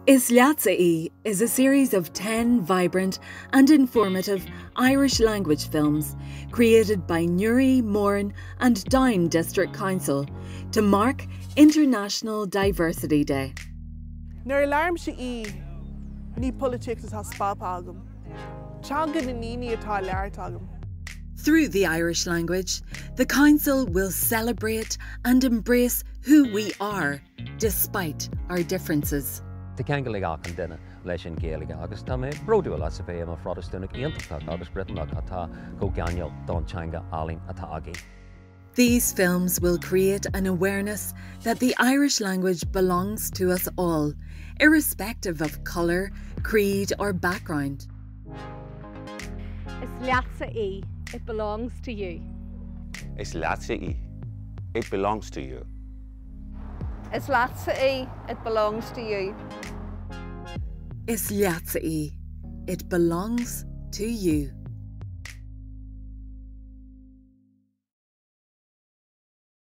Is leatsa is a series of 10 vibrant and informative Irish language films created by Newry, Mourne and Down District Council to mark International Diversity Day. Nuair alarm sé ní politics atá spápágam. Teangain na níní atá leartágam. Through the Irish language, the Council will celebrate and embrace who we are, despite our differences. Tá ceangal ag an duine leis an Gaeilge agus tá mé broadú as bheith am frodastúnach iontachtach agus Britainach atá go ceangal don teanga alín atá agaí. These films will create an awareness that the Irish language belongs to us all, irrespective of colour, creed or background. Is leatsa it belongs to you. Is leatsa it belongs to you. Is leatsa it belongs to you. Is leatsa it belongs to you.